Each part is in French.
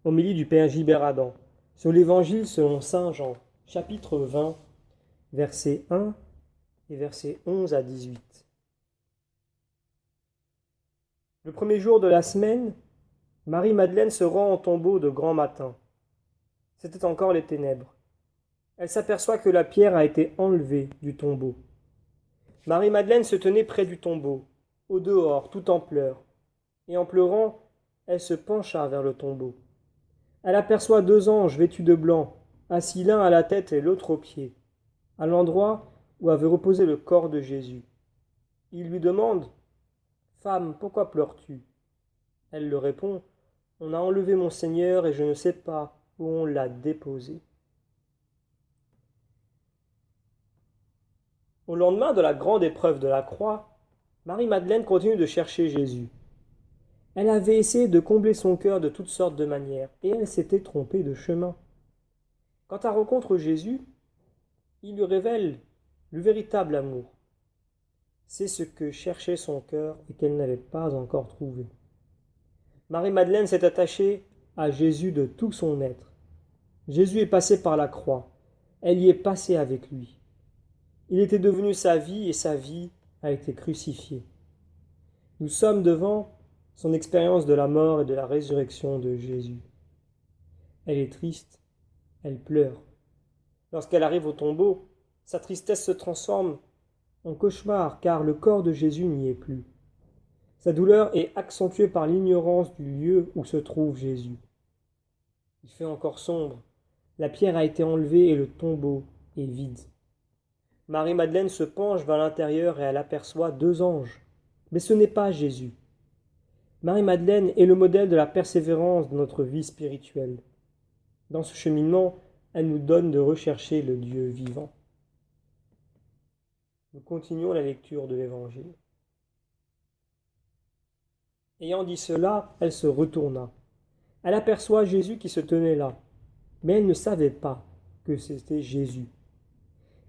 Homélie du Père Gilbert Adam sur l'Évangile selon saint Jean, chapitre 20, versets 1 et versets 11 à 18. Le premier jour de la semaine, Marie-Madeleine se rend au tombeau de grand matin. C'était encore les ténèbres. Elle s'aperçoit que la pierre a été enlevée du tombeau. Marie-Madeleine se tenait près du tombeau, au dehors, tout en pleurs. Et en pleurant, elle se pencha vers le tombeau. Elle aperçoit deux anges vêtus de blanc, assis l'un à la tête et l'autre aux pieds, à l'endroit où avait reposé le corps de Jésus. Ils lui demandent « Femme, pourquoi pleures-tu » Elle leur répond « On a enlevé mon Seigneur et je ne sais pas où on l'a déposé. » Au lendemain de la grande épreuve de la croix, Marie-Madeleine continue de chercher Jésus. Elle avait essayé de combler son cœur de toutes sortes de manières, et elle s'était trompée de chemin. Quand elle rencontre Jésus, il lui révèle le véritable amour. C'est ce que cherchait son cœur et qu'elle n'avait pas encore trouvé. Marie-Madeleine s'est attachée à Jésus de tout son être. Jésus est passé par la croix. Elle y est passée avec lui. Il était devenu sa vie et sa vie a été crucifiée. Nous sommes devant son expérience de la mort et de la résurrection de Jésus. Elle est triste, elle pleure. Lorsqu'elle arrive au tombeau, sa tristesse se transforme en cauchemar car le corps de Jésus n'y est plus. Sa douleur est accentuée par l'ignorance du lieu où se trouve Jésus. Il fait encore sombre, la pierre a été enlevée et le tombeau est vide. Marie-Madeleine se penche vers l'intérieur et elle aperçoit deux anges. Mais ce n'est pas Jésus. Marie-Madeleine est le modèle de la persévérance de notre vie spirituelle. Dans ce cheminement, elle nous donne de rechercher le Dieu vivant. Nous continuons la lecture de l'Évangile. Ayant dit cela, elle se retourna. Elle aperçoit Jésus qui se tenait là, mais elle ne savait pas que c'était Jésus.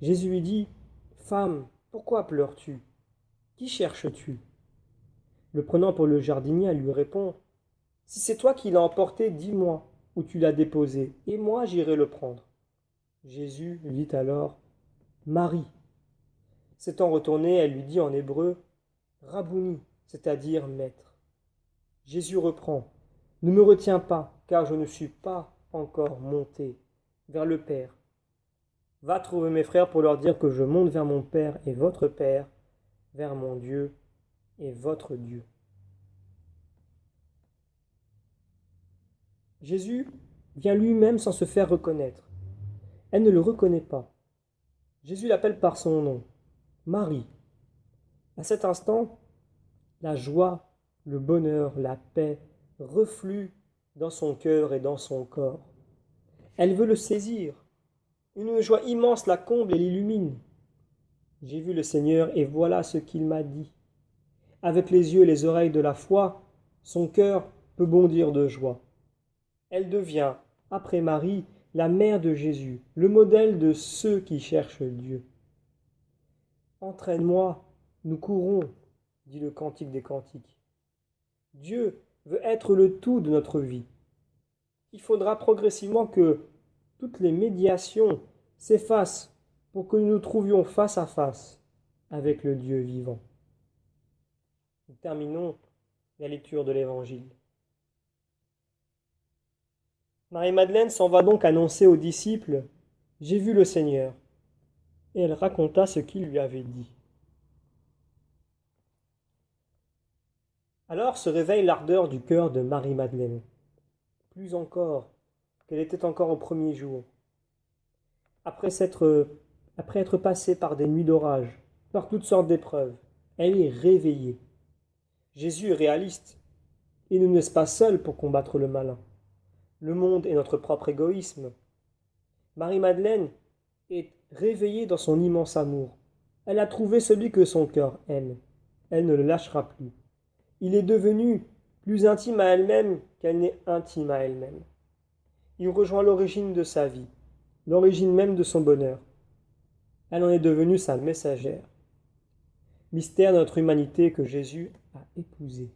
Jésus lui dit « Femme, pourquoi pleures-tu? Qui cherches-tu » Le prenant pour le jardinier, elle lui répond « Si c'est toi qui l'as emporté, dis-moi où tu l'as déposé, et moi j'irai le prendre. » Jésus lui dit alors « Marie ». S'étant retournée, elle lui dit en hébreu « Rabouni », c'est-à-dire maître. Jésus reprend « Ne me retiens pas, car je ne suis pas encore monté vers le Père. Va trouver mes frères pour leur dire que je monte vers mon Père et votre Père, vers mon Dieu et votre Dieu. » Jésus vient lui-même sans se faire reconnaître. Elle ne le reconnaît pas. Jésus l'appelle par son nom, Marie. À cet instant, la joie, le bonheur, la paix refluent dans son cœur et dans son corps. Elle veut le saisir. Une joie immense la comble et l'illumine. J'ai vu le Seigneur et voilà ce qu'il m'a dit. Avec les yeux et les oreilles de la foi, son cœur peut bondir de joie. Elle devient, après Marie, la mère de Jésus, le modèle de ceux qui cherchent Dieu. Entraîne-moi, nous courons, dit le Cantique des Cantiques. Dieu veut être le tout de notre vie. Il faudra progressivement que toutes les médiations s'effacent pour que nous nous trouvions face à face avec le Dieu vivant. Nous terminons la lecture de l'Évangile. Marie-Madeleine s'en va donc annoncer aux disciples « J'ai vu le Seigneur » et elle raconta ce qu'il lui avait dit. Alors se réveille l'ardeur du cœur de Marie-Madeleine, plus encore qu'elle était encore au premier jour. Après être passée par des nuits d'orage, par toutes sortes d'épreuves, elle est réveillée. Jésus est réaliste. Il ne nous laisse pas seuls pour combattre le malin. Le monde est notre propre égoïsme. Marie-Madeleine est réveillée dans son immense amour. Elle a trouvé celui que son cœur aime. Elle ne le lâchera plus. Il est devenu plus intime à elle-même qu'elle n'est intime à elle-même. Il rejoint l'origine de sa vie, l'origine même de son bonheur. Elle en est devenue sa messagère. Mystère de notre humanité que Jésus a épousé.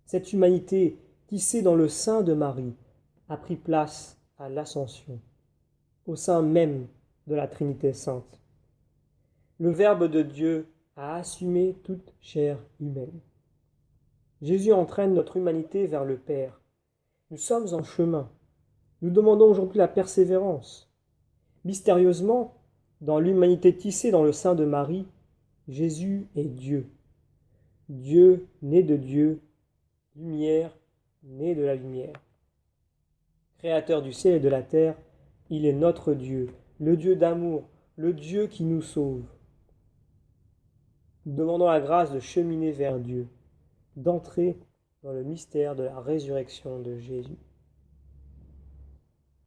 Cette humanité tissée dans le sein de Marie, a pris place à l'Ascension, au sein même de la Trinité sainte. Le Verbe de Dieu a assumé toute chair humaine. Jésus entraîne notre humanité vers le Père. Nous sommes en chemin. Nous demandons aujourd'hui la persévérance. Mystérieusement, dans l'humanité tissée dans le sein de Marie, Jésus est Dieu. Dieu né de Dieu, lumière né de la lumière. Créateur du ciel et de la terre, il est notre Dieu, le Dieu d'amour, le Dieu qui nous sauve. Nous demandons la grâce de cheminer vers Dieu, d'entrer dans le mystère de la résurrection de Jésus.